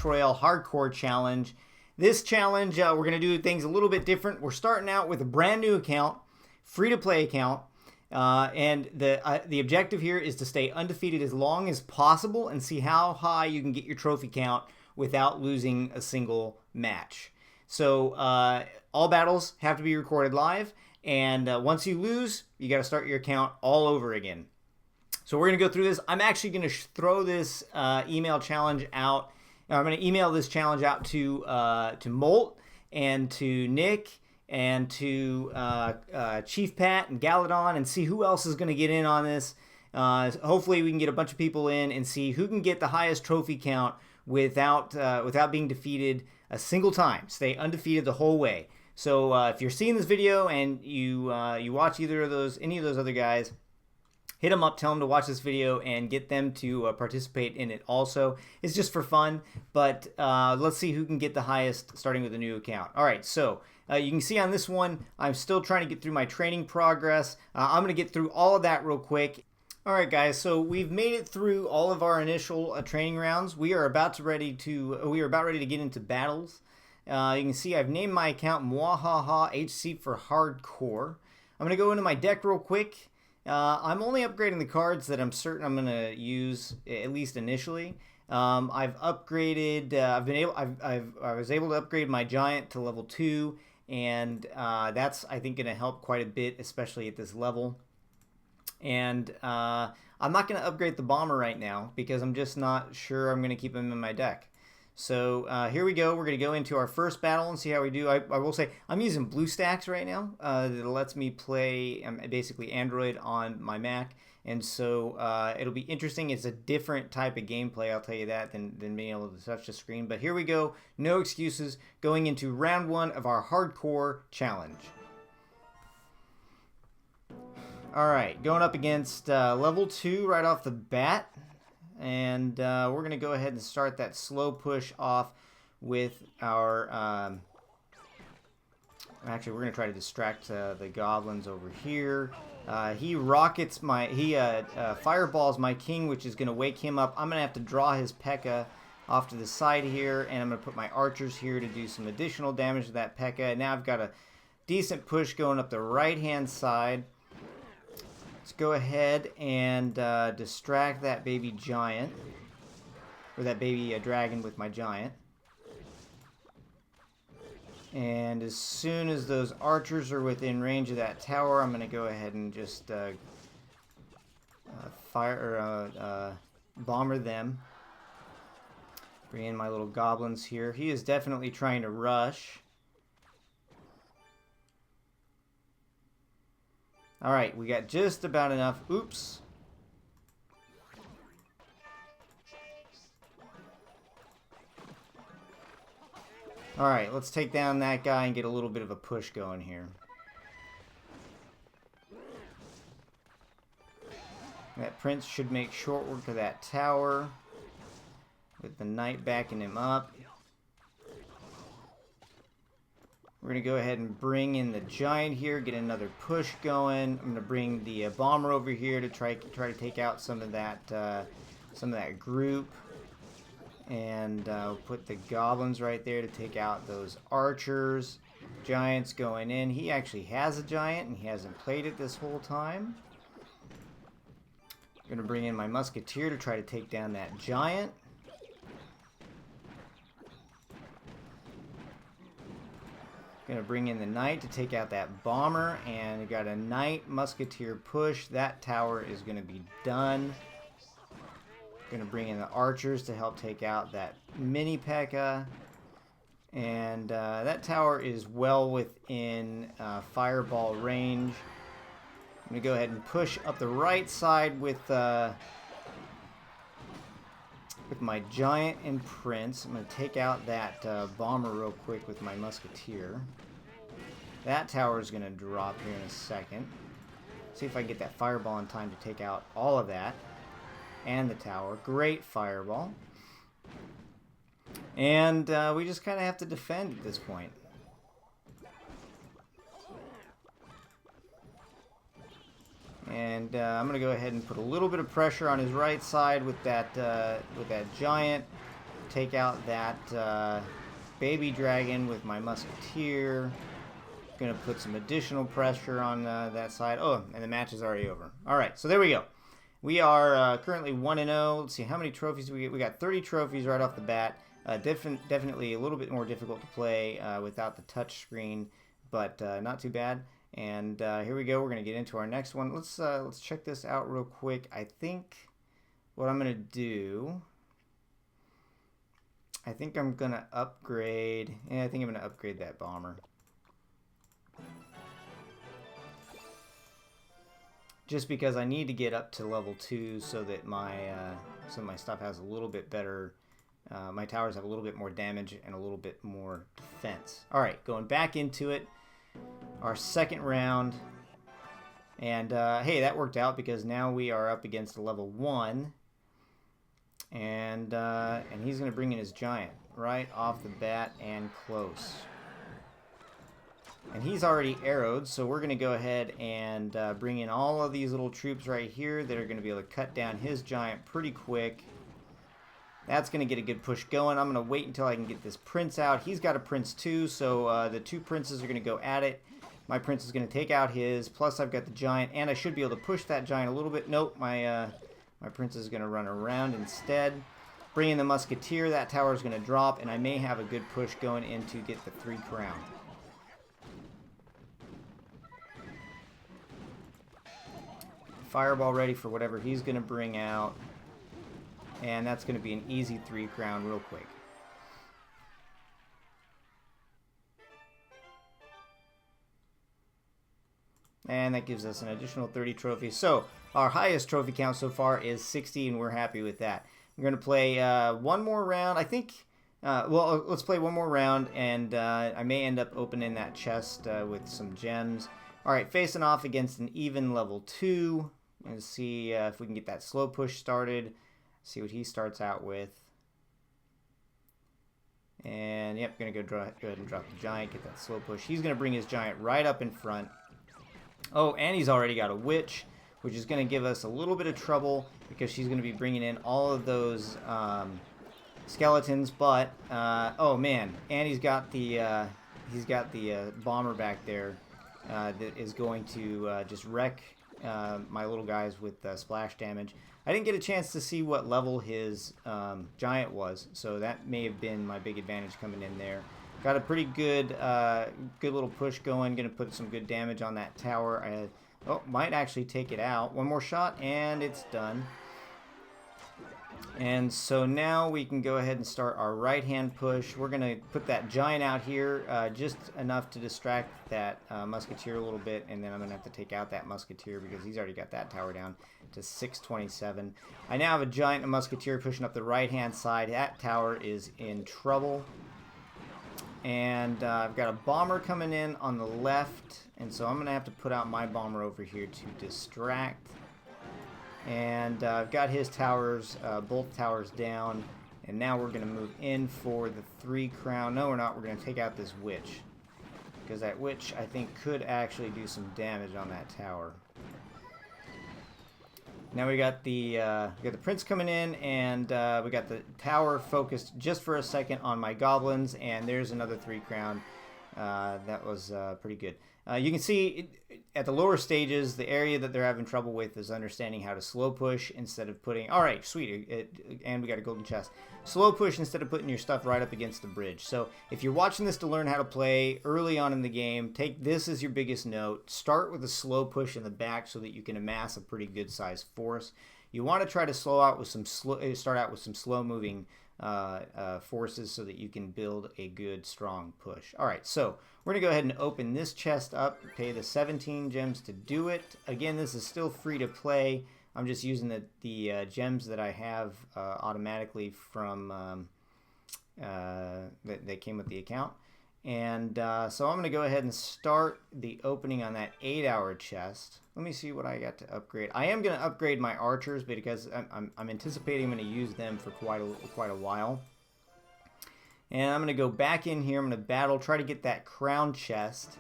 Clash Royale HARDCORE challenge. This challenge, we're going to do things a little bit different. We're starting out with a brand new account, free-to-play account, and the objective here is to stay undefeated as long as possible and see how high you can get your trophy count without losing a single match. So all battles have to be recorded live, and once you lose, you got to start your account all over again. So we're going to go through this. I'm actually going to throw this email challenge out. I'm going to email this challenge out to Molt and to Nick and to Chief Pat and Galadon and see who else is going to get in on this. Hopefully we can get a bunch of people in and see who can get the highest trophy count without being defeated a single time. Stay undefeated the whole way. So if you're seeing this video and you watch any of those other guys, hit them up, tell them to watch this video, and get them to participate in it also. It's just for fun, but let's see who can get the highest starting with a new account. All right, so you can see on this one, I'm still trying to get through my training progress. I'm going to get through all of that real quick. All right, guys, so we've made it through all of our initial training rounds. We are about ready to get into battles. You can see I've named my account MuaHaHa HC for Hardcore. I'm going to go into my deck real quick. I'm only upgrading the cards that I'm certain I'm going to use, at least initially. I've upgraded. I was able to upgrade my giant to level 2, and that's, I think, going to help quite a bit, especially at this level. And I'm not going to upgrade the bomber right now because I'm just not sure I'm going to keep him in my deck. So here we go. We're going to go into our first battle and see how we do. I will say I'm using BlueStacks right now. That lets me play basically Android on my Mac. And so it'll be interesting. It's a different type of gameplay, I'll tell you that, than being able to touch the screen. But here we go. No excuses. Going into round 1 of our hardcore challenge. All right. Going up against level 2 right off the bat. And we're going to go ahead and start that slow push off with our... actually, we're going to try to distract the goblins over here. He rockets my... He fireballs my king, which is going to wake him up. I'm going to have to draw his P.E.K.K.A. off to the side here, and I'm going to put my archers here to do some additional damage to that P.E.K.K.A. Now I've got a decent push going up the right-hand side. Let's go ahead and distract that baby giant, or that baby dragon with my giant. And as soon as those archers are within range of that tower, I'm going to go ahead and just bomber them. Bring in my little goblins here. He is definitely trying to rush. All right, we got just about enough. Oops. All right, let's take down that guy and get a little bit of a push going here. That prince should make short work of that tower with the knight backing him up. We're going to go ahead and bring in the giant here, get another push going. I'm going to bring the bomber over here to try to take out some of that group. And put the goblins right there to take out those archers. Giant's going in. He actually has a giant, and he hasn't played it this whole time. I'm going to bring in my musketeer to try to take down that giant. Going to bring in the knight to take out that bomber, and we got a knight musketeer push. That tower is going to be done. Going to bring in the archers to help take out that mini P.E.K.K.A. And that tower is well within fireball range. I'm going to go ahead and push up the right side with my giant and prince. I'm going to take out that bomber real quick with my musketeer. That tower is going to drop here in a second. See if I can get that fireball in time to take out all of that. And the tower. Great fireball. And we just kind of have to defend at this point. And I'm going to go ahead and put a little bit of pressure on his right side with that giant. take out that baby dragon with my musketeer. Gonna put some additional pressure on that side. Oh, and the match is already over. All right, so there we go. We are currently 1-0. Let's see how many trophies we get. We got 30 trophies right off the bat. Definitely a little bit more difficult to play without the touch screen, but not too bad. And here we go. We're gonna get into our next one. Let's check this out real quick. I think what I'm gonna do. I think I'm gonna upgrade. Yeah, I think I'm gonna upgrade that bomber. Just because I need to get up to level 2 so that my stuff has a little bit better, my towers have a little bit more damage and a little bit more defense. All right, going back into it, our second round, and hey, that worked out because now we are up against a level 1, and he's gonna bring in his giant right off the bat and close. And he's already arrowed, so we're going to go ahead and bring in all of these little troops right here that are going to be able to cut down his giant pretty quick. That's going to get a good push going. I'm going to wait until I can get this prince out. He's got a prince too, so the two princes are going to go at it. My prince is going to take out his, plus I've got the giant, and I should be able to push that giant a little bit. Nope, my prince is going to run around instead. Bring in the musketeer. That tower is going to drop, and I may have a good push going in to get the 3 crown. Fireball ready for whatever he's going to bring out. And that's going to be an easy 3 crown real quick. And that gives us an additional 30 trophies. So our highest trophy count so far is 60, and we're happy with that. We're going to play one more round. I think, well, let's play one more round, and I may end up opening that chest with some gems. All right, facing off against an even level 2. And see if we can get that slow push started. See what he starts out with. And yep, gonna go ahead and drop the giant, get that slow push. He's gonna bring his giant right up in front. Oh, and he's already got a witch, which is gonna give us a little bit of trouble because she's gonna be bringing in all of those skeletons. But oh man, and he's got the bomber back there that is going to just wreck my little guys with splash damage. I didn't get a chance to see what level his giant was, so that may have been my big advantage coming in there. Got a pretty good good little push going. Gonna put some good damage on that tower. Oh, might actually take it out. One more shot and it's done. And so now we can go ahead and start our right hand push. We're going to put that giant out here just enough to distract that musketeer a little bit, and then I'm going to have to take out that musketeer because he's already got that tower down to 627. I now have a giant and musketeer pushing up the right hand side. That tower is in trouble. And I've got a bomber coming in on the left, and so I'm going to have to put out my bomber over here to distract. And I've got his towers, both towers down, and now we're going to move in for the 3 crown. No, we're not. We're going to take out this witch, because that witch, I think, could actually do some damage on that tower. Now we got the prince coming in, and we got the tower focused just for a second on my goblins, and there's another 3 crown. That was pretty good. You can see at the lower stages, the area that they're having trouble with is understanding how to slow push instead of putting... All right, sweet, and we got a golden chest. Slow push instead of putting your stuff right up against the bridge. So if you're watching this to learn how to play early on in the game, take this as your biggest note. Start with a slow push in the back so that you can amass a pretty good sized force. You want to try to start out with some slow moving forces so that you can build a good strong push. All right, so we're gonna go ahead and open this chest up, pay the 17 gems to do it. Again, this is still free to play. I'm just using the gems that I have automatically from that came with the account. And so I'm going to go ahead and start the opening on that 8-hour chest. Let me see what I got to upgrade. I am going to upgrade my archers because I'm anticipating I'm going to use them for quite a while. And I'm going to go back in here. I'm going to battle, try to get that crown chest.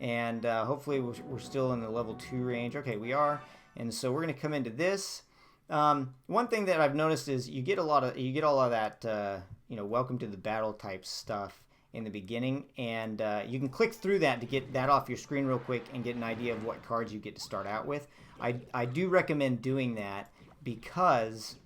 And hopefully we're still in the level 2 range. Okay, we are. And so we're going to come into this. One thing that I've noticed is you get all of that welcome to the battle type stuff in the beginning, and you can click through that to get that off your screen real quick and get an idea of what cards you get to start out with. I do recommend doing that because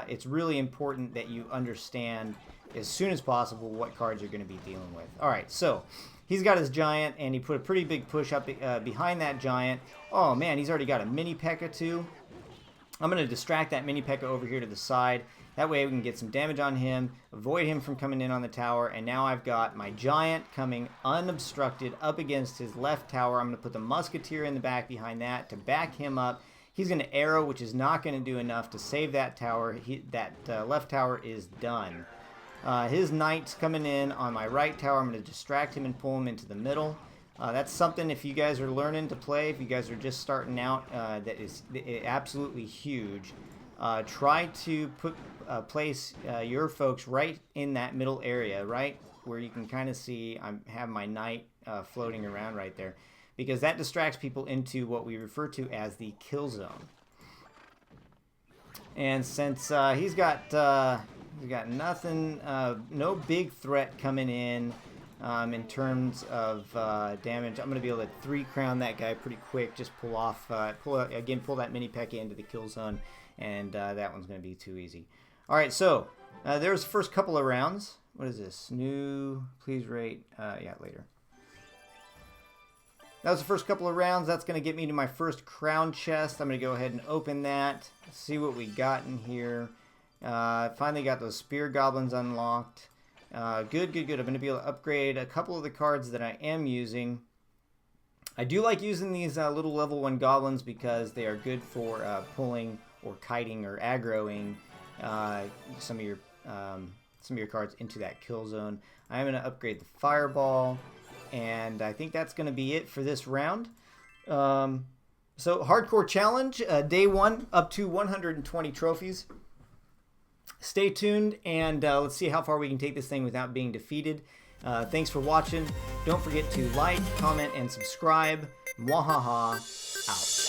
it's really important that you understand as soon as possible what cards you're going to be dealing with. All right, so he's got his giant, and he put a pretty big push up behind that giant. Oh man, he's already got a mini P.E.K.K.A. too. I'm going to distract that mini P.E.K.K.A. over here to the side. That way we can get some damage on him, avoid him from coming in on the tower, and now I've got my giant coming unobstructed up against his left tower. I'm going to put the musketeer in the back behind that to back him up. He's going to arrow, which is not going to do enough to save that tower. That left tower is done. His knight's coming in on my right tower. I'm going to distract him and pull him into the middle. That's something, if you guys are learning to play, if you guys are just starting out, that is absolutely huge. Try to place your folks right in that middle area, right where you can kind of see I have my knight floating around right there, because that distracts people into what we refer to as the kill zone. And since he's got nothing, no big threat coming in terms of damage, I'm going to be able to 3-crown that guy pretty quick. Just pull that mini P.E.K.K.A. into the kill zone, and that one's going to be too easy. All right, so there's the first couple of rounds. What is this? New, please rate, yeah, later. That was the first couple of rounds. That's going to get me to my first crown chest. I'm going to go ahead and open that, see what we got in here. Finally got those spear goblins unlocked. Good. I'm going to be able to upgrade a couple of the cards that I am using. I do like using these little level 1 goblins because they are good for pulling or kiting or aggroing some of your cards into that kill zone. I'm going to upgrade the fireball, and I think that's going to be it for this round. So hardcore challenge, day 1, up to 120 trophies. Stay tuned, and let's see how far we can take this thing without being defeated. Thanks for watching. Don't forget to like, comment, and subscribe. MuaHaHa out.